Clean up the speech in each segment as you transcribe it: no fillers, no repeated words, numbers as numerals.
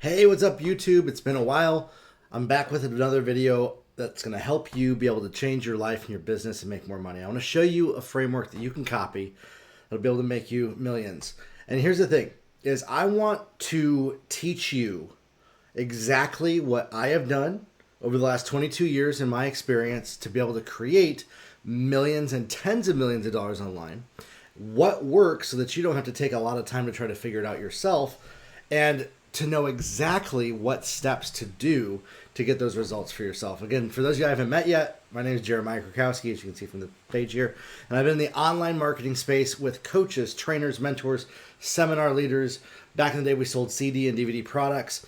Hey, what's up YouTube? It's been a while. I'm back with another video that's going to help you be able to change your life and your business and make more money. I want to show you a framework that you can copy that'll be able to make you millions. And here's the thing, is I want to teach you exactly what I have done over the last 22 years in my experience to be able to create millions and tens of millions of dollars online. What works so that you don't have to take a lot of time to try to figure it out yourself, and to know exactly what steps to do to get those results for yourself. Again, for those of you I haven't met yet, my name is Jeremiah Krakowski, as you can see from the page here. And I've been in the online marketing space with coaches, trainers, mentors, seminar leaders. Back in the day, we sold CD and DVD products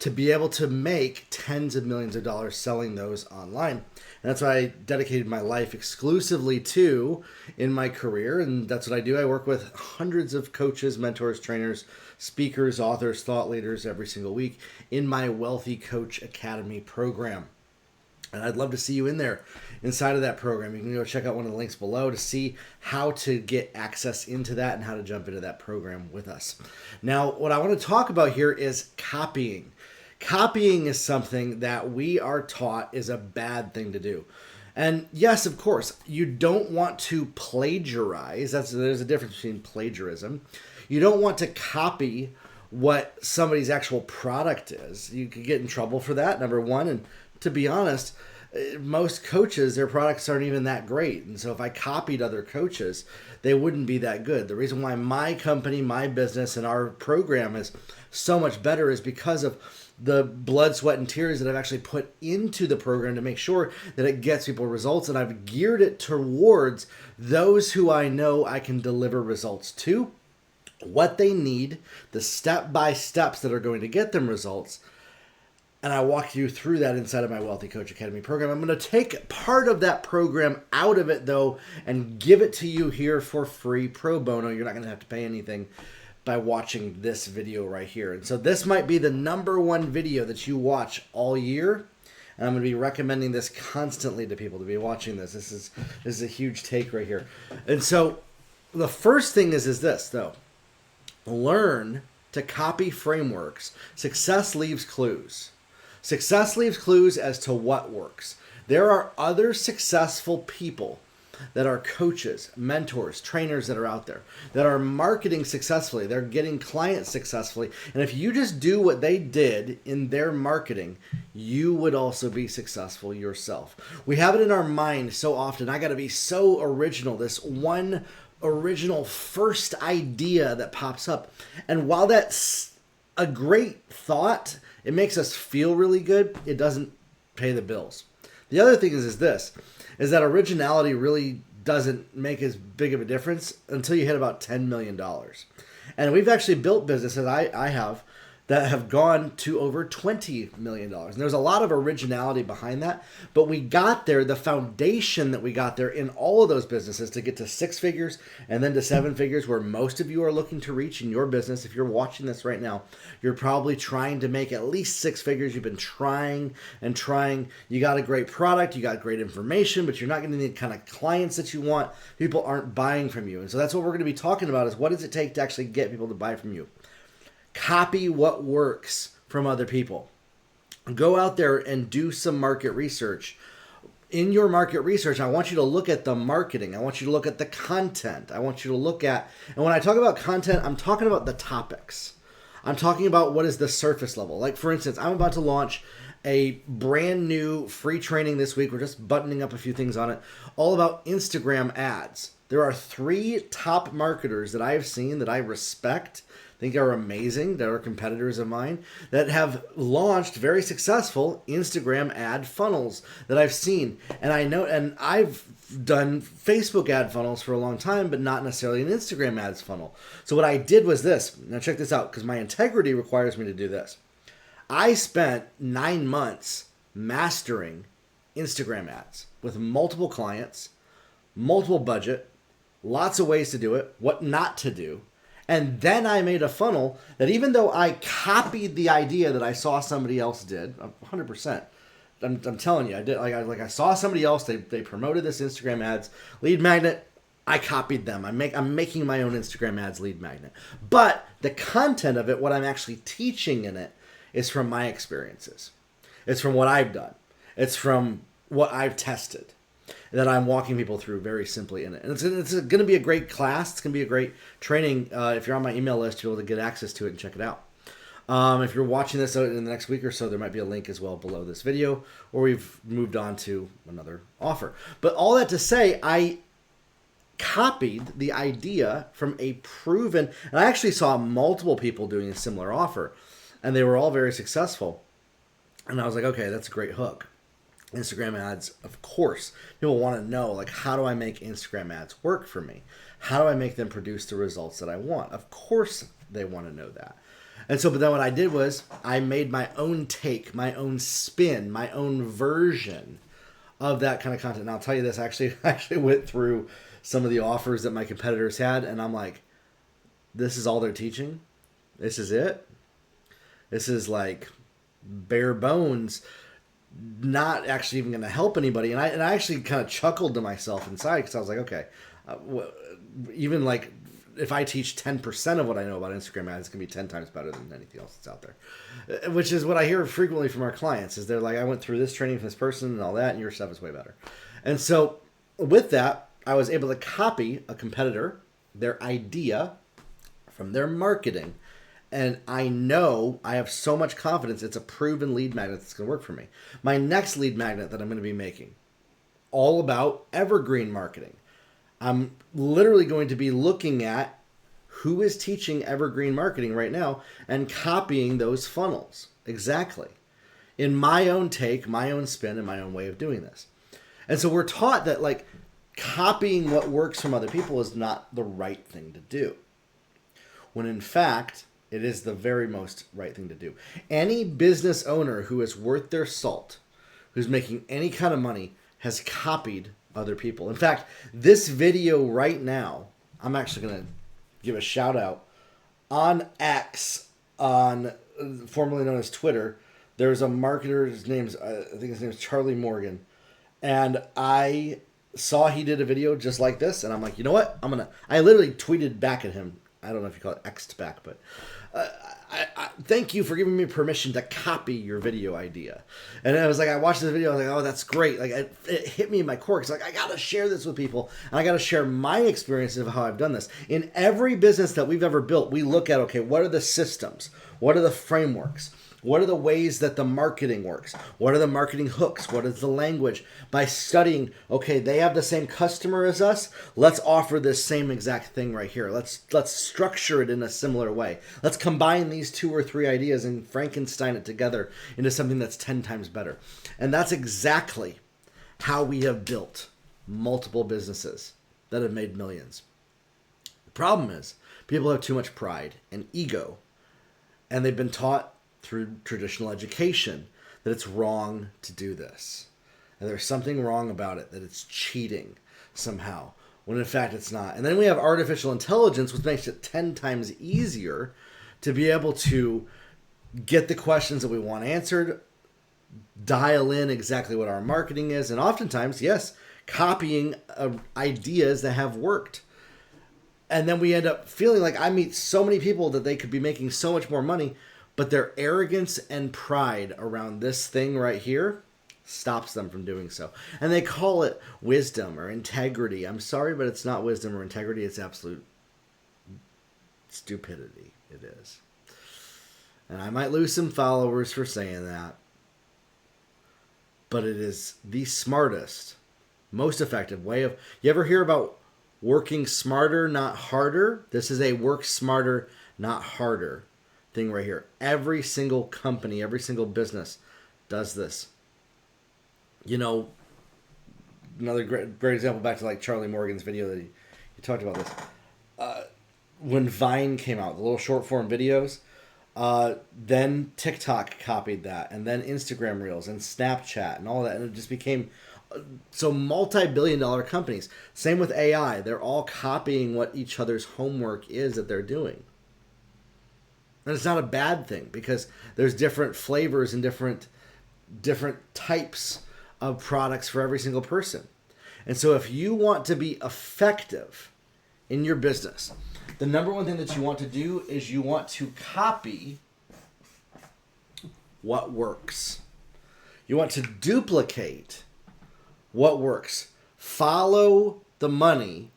to be able to make tens of millions of dollars selling those online. And that's what I dedicated my life exclusively to in my career. And that's what I do. I work with hundreds of coaches, mentors, trainers, speakers, authors, thought leaders every single week in my Wealthy Coach Academy program. And I'd love to see you in there inside of that program. You can go check out one of the links below to see how to get access into that and how to jump into that program with us. Now, what I want to talk about here is copying. Copying is something that we are taught is a bad thing to do. And yes, of course, you don't want to plagiarize. There's a difference between plagiarism. You don't want to copy what somebody's actual product is. You could get in trouble for that, number one. And to be honest, most coaches, their products aren't even that great. And so if I copied other coaches, they wouldn't be that good. The reason why my company, my business, and our program is so much better is because of the blood, sweat, and tears that I've actually put into the program to make sure that it gets people results. And I've geared it towards those who I know I can deliver results to, what they need, the step-by-steps that are going to get them results. And I walk you through that inside of my Wealthy Coach Academy program. I'm going to take part of that program out of it, though, and give it to you here for free, pro bono. You're not going to have to pay anything by watching this video right here. And so this might be the #1 video that you watch all year. And I'm going to be recommending this constantly to people to be watching this. This is a huge take right here. And so the first thing is this, though. Learn to copy frameworks. Success leaves clues. Success leaves clues as to what works. There are other successful people that are coaches, mentors, trainers that are out there that are marketing successfully. They're getting clients successfully. And if you just do what they did in their marketing, you would also be successful yourself. We have it in our mind so often. I got to be so original. This one original first idea that pops up. And while that's a great thought, it makes us feel really good, it doesn't pay the bills. The other thing is that originality really doesn't make as big of a difference until you hit about $10 million. And we've actually built businesses, I have, that have gone to over $20 million. And there's a lot of originality behind that, but we got there, the foundation that we got there in all of those businesses to get to 6 figures and then to 7 figures, where most of you are looking to reach in your business. If you're watching this right now, you're probably trying to make at least 6 figures. You've been trying and trying. You got a great product, you got great information, but you're not getting the kind of clients that you want. People aren't buying from you. And so that's what we're going to be talking about, is what does it take to actually get people to buy from you? Copy what works from other people. Go out there and do some market research. In your market research, I want you to look at the marketing. I want you to look at the content. I want you to look at, and when I talk about content, I'm talking about the topics. I'm talking about what is the surface level. Like, for instance, I'm about to launch a brand new free training this week. We're just buttoning up a few things on it, all about Instagram ads. There are 3 top marketers that I have seen that I respect, think are amazing, that are competitors of mine, that have launched very successful Instagram ad funnels that I've seen. And I know, and I've done Facebook ad funnels for a long time, but not necessarily an Instagram ads funnel. So what I did was this. Now check this out, because my integrity requires me to do this. I spent 9 months mastering Instagram ads with multiple clients, multiple budget, lots of ways to do it, what not to do. And then I made a funnel that, even though I copied the idea that I saw somebody else did, 100%. I'm telling you, I did. I saw somebody else. They promoted this Instagram ads lead magnet. I copied them. I'm making my own Instagram ads lead magnet. But the content of it, what I'm actually teaching in it, is from my experiences. It's from what I've done. It's from what I've tested that I'm walking people through very simply in it. And it's going to be a great class. It's going to be a great training. If you're on my email list, you'll be able to get access to it and check it out. If you're watching this in the next week or so, there might be a link as well below this video, or we've moved on to another offer. But all that to say, I copied the idea from a proven, and I actually saw multiple people doing a similar offer, and they were all very successful. And I was like, okay, that's a great hook. Instagram ads, of course. People want to know, like, how do I make Instagram ads work for me? How do I make them produce the results that I want? Of course they want to know that. And so, but then what I did was I made my own take, my own spin, my own version of that kind of content. And I'll tell you this, I actually went through some of the offers that my competitors had, and I'm like, this is all they're teaching? This is it? This is like bare bones, not actually even going to help anybody. And I actually kind of chuckled to myself inside, because I was like, okay, even like if I teach 10% of what I know about Instagram ads, it's going to be 10 times better than anything else that's out there. Which is what I hear frequently from our clients, is they're like, I went through this training from this person and all that, and your stuff is way better. And so with that, I was able to copy a competitor, their idea from their marketing. And I know I have so much confidence it's a proven lead magnet that's going to work for me. My next lead magnet that I'm going to be making, all about evergreen marketing. I'm literally going to be looking at who is teaching evergreen marketing right now and copying those funnels exactly in my own take, my own spin, and my own way of doing this. And so we're taught that like copying what works from other people is not the right thing to do, when in fact it is the very most right thing to do. Any business owner who is worth their salt, who's making any kind of money, has copied other people. In fact, this video right now, I'm actually going to give a shout out on X, on formerly known as Twitter. There's a marketer, I think his name is Charlie Morgan, and I saw he did a video just like this, and I'm like, you know what? I literally tweeted back at him. I don't know if you call it X'd back, but I thank you for giving me permission to copy your video idea. And I was like, I watched this video, I was like, oh, that's great. Like, it hit me in my core. It's like, I got to share this with people, and I got to share my experiences of how I've done this. In every business that we've ever built, we look at, okay, what are the systems? What are the frameworks? What are the ways that the marketing works? What are the marketing hooks? What is the language? By studying, okay, they have the same customer as us. Let's offer this same exact thing right here. Let's structure it in a similar way. Let's combine these 2 or 3 ideas and Frankenstein it together into something that's 10 times better. And that's exactly how we have built multiple businesses that have made millions. The problem is people have too much pride and ego, and they've been taught through traditional education that it's wrong to do this. And there's something wrong about it, that it's cheating somehow, when in fact it's not. And then we have artificial intelligence, which makes it 10 times easier to be able to get the questions that we want answered, dial in exactly what our marketing is, and oftentimes, yes, copying ideas that have worked. And then we end up feeling like I meet so many people that they could be making so much more money, but their arrogance and pride around this thing right here stops them from doing so. And they call it wisdom or integrity. I'm sorry, but it's not wisdom or integrity. It's absolute stupidity. It is. And I might lose some followers for saying that, but it is the smartest, most effective way of... You ever hear about working smarter, not harder? This is a work smarter, not harder thing right here. Every single company, every single business does this. You know, another great example back to like Charlie Morgan's video that he talked about this. When Vine came out, the little short form videos, then TikTok copied that, and then Instagram Reels and Snapchat and all that, and it just became so multi-billion-dollar companies. Same with AI. They're all copying what each other's homework is that they're doing. And it's not a bad thing, because there's different flavors and different types of products for every single person. And so if you want to be effective in your business, the number one thing that you want to do is you want to copy what works. You want to duplicate what works. Follow the money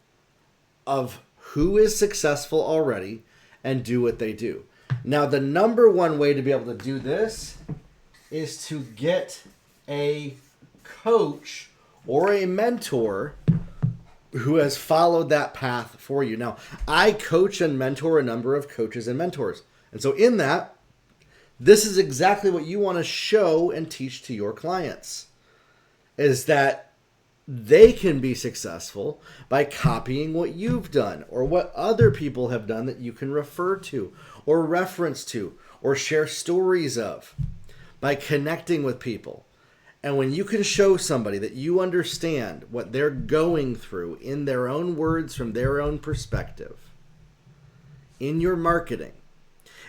of who is successful already and do what they do. Now, the number one way to be able to do this is to get a coach or a mentor who has followed that path for you. Now, I coach and mentor a number of coaches and mentors. And so in that, this is exactly what you want to show and teach to your clients, is that they can be successful by copying what you've done or what other people have done that you can refer to or reference to or share stories of, by connecting with people. And when you can show somebody that you understand what they're going through in their own words, from their own perspective, in your marketing,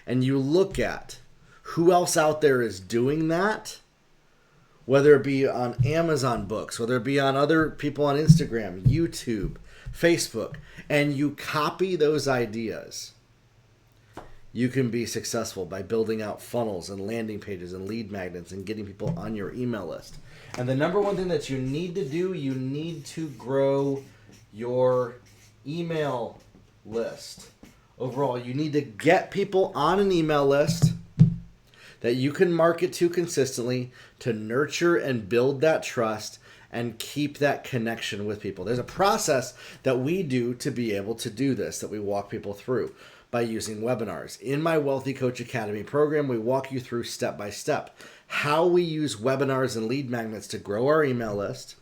and you look at who else out there is doing that, whether it be on Amazon books, whether it be on other people on Instagram, YouTube, Facebook, and you copy those ideas, you can be successful by building out funnels and landing pages and lead magnets and getting people on your email list. And the number one thing that you need to do, you need to grow your email list. Overall, you need to get people on an email list that you can market to consistently to nurture and build that trust and keep that connection with people. There's a process that we do to be able to do this, that we walk people through by using webinars. In my Wealthy Coach Academy program, we walk you through step by step how we use webinars and lead magnets to grow our email list,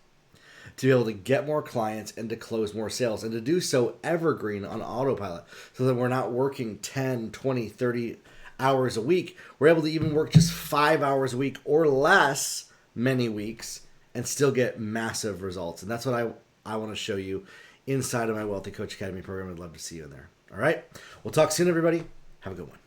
to be able to get more clients and to close more sales, and to do so evergreen on autopilot, so that we're not working 10, 20, 30 hours a week. We're able to even work just 5 hours a week or less many weeks and still get massive results. And that's what I want to show you inside of my Wealthy Coach Academy program. I'd love to see you in there. All right. We'll talk soon, everybody. Have a good one.